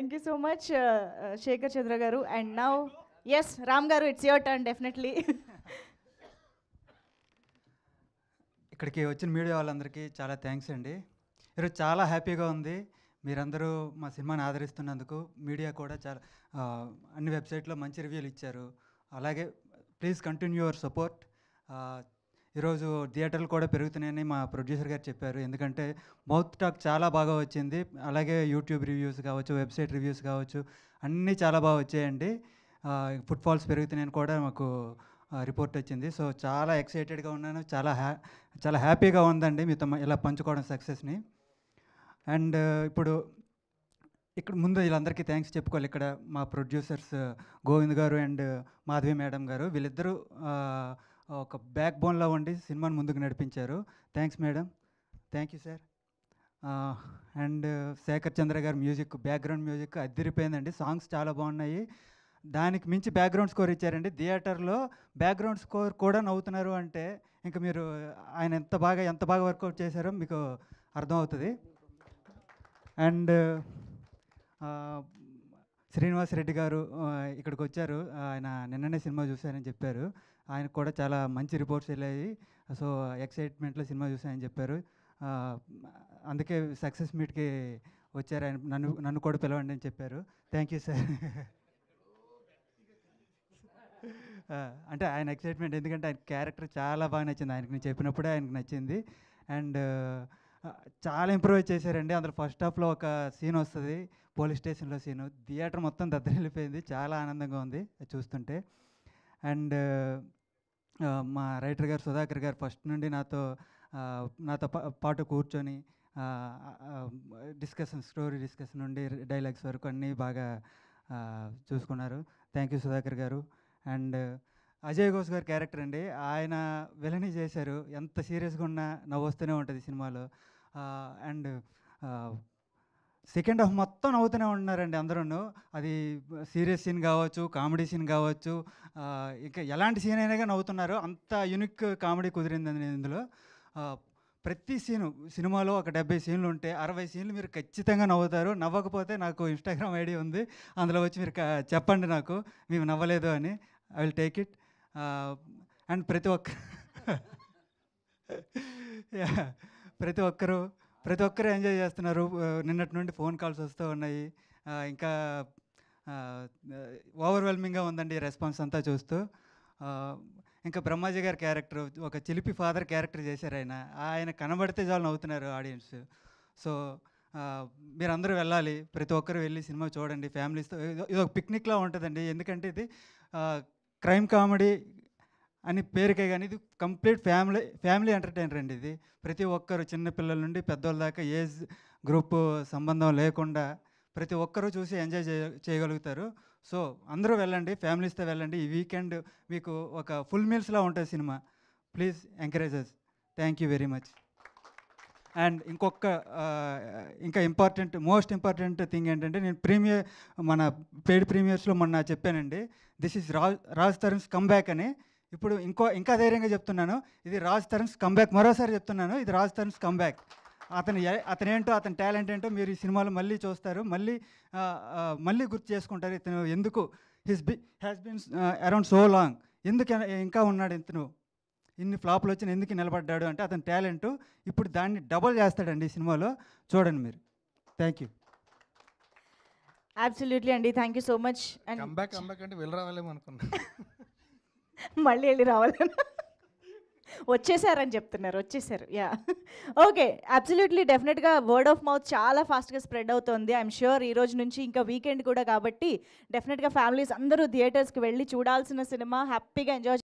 Thank you so much Shekhar Chandra గారు. And now yes Ram గారు, it's your turn definitely. ఇక్కడికి వచ్చిన మీడియా వాళ్ళందరికీ చాలా థ్యాంక్స్ అండి. ఈరోజు చాలా హ్యాపీగా ఉంది. మీరందరూ మా సినిమాని ఆదరిస్తున్నందుకు. మీడియా కూడా చాలా అన్ని వెబ్సైట్లో మంచి రివ్యూలు ఇచ్చారు. అలాగే ప్లీజ్ కంటిన్యూ యువర్ సపోర్ట్. ఈరోజు థియేటర్లు కూడా పెరుగుతున్నాయని మా ప్రొడ్యూసర్ గారు చెప్పారు. ఎందుకంటే మౌత్ టాక్ చాలా బాగా వచ్చింది. అలాగే యూట్యూబ్ రివ్యూస్ కావచ్చు, వెబ్సైట్ రివ్యూస్ కావచ్చు, అన్నీ చాలా బాగా వచ్చాయండి. ఫుట్ఫాల్స్ పెరుగుతున్నాయని కూడా మాకు రిపోర్ట్ వచ్చింది. సో చాలా ఎక్సైటెడ్గా ఉన్నాను. చాలా హ్యాపీగా ఉందండి మీతో ఇలా పంచుకోవడం సక్సెస్ని. అండ్ ఇప్పుడు ఇక్కడ ముందు వీళ్ళందరికీ థ్యాంక్స్ చెప్పుకోవాలి. ఇక్కడ మా ప్రొడ్యూసర్స్ గోవింద్ గారు అండ్ మాధవి మేడం గారు, వీళ్ళిద్దరూ ఒక బ్యాక్ బోన్లో ఉండి సినిమాని ముందుకు నడిపించారు. Thanks madam, thank you sir. And Shekhar Chandra గారు మ్యూజిక్, బ్యాక్గ్రౌండ్ మ్యూజిక్ అదిరిపోయిందండి. సాంగ్స్ చాలా బాగున్నాయి. దానికి మించి బ్యాక్గ్రౌండ్ స్కోర్ ఇచ్చారండి. థియేటర్లో బ్యాక్గ్రౌండ్ స్కోర్ కూడా నవ్వుతున్నారు అంటే ఇంకా మీరు ఆయన ఎంత బాగా వర్కౌట్ చేశారో మీకు అర్థమవుతుంది. అండ్ శ్రీనివాస్ రెడ్డి గారు ఇక్కడికి వచ్చారు. ఆయన నిన్ననే సినిమా చూశారని చెప్పారు. ఆయనకు కూడా చాలా మంచి రిపోర్ట్స్ వెళ్ళాయి. సో ఎక్సైట్మెంట్లో సినిమా చూశారని చెప్పారు. అందుకే సక్సెస్ మీట్కి వచ్చారు. ఆయన నన్ను కూడా పిలవండి అని చెప్పారు. Thank you sir. అంటే ఆయన ఎక్సైట్మెంట్, ఎందుకంటే ఆయన క్యారెక్టర్ చాలా బాగా నచ్చింది ఆయనకు. నేను చెప్పినప్పుడే ఆయనకు నచ్చింది. అండ్ చాలా ఇంప్రూవైజ్ చేశారండి. అందులో ఫస్ట్ హాఫ్లో ఒక సీన్ వస్తుంది, పోలీస్ స్టేషన్లో సీను. థియేటర్ మొత్తం దద్దరిల్లిపోయింది. చాలా ఆనందంగా ఉంది చూస్తుంటే. అండ్ మా రైటర్ గారు సుధాకర్ గారు ఫస్ట్ నుండి నాతో పాటు కూర్చొని స్టోరీ డిస్కషన్ నుండి డైలాగ్స్ వరకు అన్నీ బాగా చూసుకున్నారు. థ్యాంక్ యూ సుధాకర్ గారు. అండ్ అజయ్ ఘోష్ గారి క్యారెక్టర్ అండి, ఆయన విలనీ చేశారు. ఎంత సీరియస్గా ఉన్నా నవ్వొస్తూనే ఉంటుంది సినిమాలో. అండ్ సెకండ్ హాఫ్ మొత్తం నవ్వుతూనే ఉంటున్నారండి అందరూ. అది సీరియస్ సీన్ కావచ్చు, కామెడీ సీన్ కావచ్చు, ఇంకా ఎలాంటి సీన్ అయినా నవ్వుతున్నారు. అంత యూనిక్ కామెడీ కుదిరిందండి ఇందులో. ప్రతి సినిమాలో ఒక 70 సీన్లు ఉంటే 60 సీన్లు మీరు ఖచ్చితంగా నవ్వుతారు. నవ్వకపోతే నాకు ఇన్స్టాగ్రామ్ ఐడి ఉంది, అందులో వచ్చి మీరు చెప్పండి నాకు మేము నవ్వలేదు అని. I will take it. And ప్రతి ఒక్కరు ఎంజాయ్ చేస్తున్నారు. నిన్నటి నుండి ఫోన్ కాల్స్ వస్తూ ఉన్నాయి. ఇంకా ఓవర్వెల్మింగ్గా ఉందండి రెస్పాన్స్ అంతా చూస్తూ. ఇంకా బ్రహ్మాజీ గారి క్యారెక్టర్ ఒక చిలిపి ఫాదర్ క్యారెక్టర్ చేశారు. ఆయన కనబడితే చాలు నవ్వుతున్నారు ఆడియన్స్. సో మీరందరూ వెళ్ళాలి, ప్రతి ఒక్కరు వెళ్ళి సినిమా చూడండి ఫ్యామిలీస్తో. ఇది ఒక పిక్నిక్లా ఉంటుందండి. ఎందుకంటే ఇది క్రైమ్ కామెడీ అని పేరుకే కానీ ఇది కంప్లీట్ ఫ్యామిలీ ఎంటర్టైనర్ అండి. ఇది ప్రతి ఒక్కరు, చిన్నపిల్లల నుండి పెద్దోళ్ళ దాకా ఏజ్ గ్రూప్ సంబంధం లేకుండా ప్రతి ఒక్కరూ చూసి ఎంజాయ్ చేయగలుగుతారు. సో అందరూ వెళ్ళండి, ఫ్యామిలీస్తో వెళ్ళండి. ఈ వీకెండ్ మీకు ఒక ఫుల్ మీల్స్లా ఉంటుంది cinema. Please encourages. Thank you very much. And ఇంకా మోస్ట్ ఇంపార్టెంట్ థింగ్ ఏంటంటే, నేను మన పెయిడ్ ప్రీమియర్స్లో మొన్న చెప్పానండి, this is Raj Tarun's comeback అని. ఇప్పుడు ఇంకా ధైర్యంగా చెప్తున్నాను, ఇది రాజ్ తరుణ్స్ కమ్బ్యాక్. మరోసారి చెప్తున్నాను, ఇది రాజ్ తరుణ్స్ కమ్బ్యాక్. అతనేంటో, అతని టాలెంట్ ఏంటో మీరు ఈ సినిమాలో మళ్ళీ చూస్తారు, మళ్ళీ గుర్తు చేసుకుంటారు. ఇతను ఎందుకు has been around so long, ఎందుకు ఇంకా ఉన్నాడు ఇతను, ఇన్ని ఫ్లాప్లు వచ్చిన ఎందుకు నిలబడ్డాడు అంటే అతని టాలెంటు. ఇప్పుడు దాన్ని డబల్ చేస్తాడండి ఈ సినిమాలో, చూడండి మీరు. Thank you. అబ్సల్యూట్లీ అండి, thank you so much. And comeback అంటే వెళ్ళి రావాలేమో అనుకున్నా. మళ్ళీ వెళ్ళి రావాలని వచ్చేసారని చెప్తున్నారు. వచ్చేసారు. Yeah, okay. అబ్సల్యూట్లీ, డెఫినెట్గా వర్డ్ ఆఫ్ మౌత్ చాలా ఫాస్ట్గా స్ప్రెడ్ అవుతుంది. ఐఎమ్ షూర్ ఈ రోజు నుంచి ఇంకా వీకెండ్ కూడా కాబట్టి డెఫినెట్గా ఫ్యామిలీస్ అందరూ థియేటర్స్కి వెళ్ళి చూడాల్సిన సినిమా, హ్యాపీగా ఎంజాయ్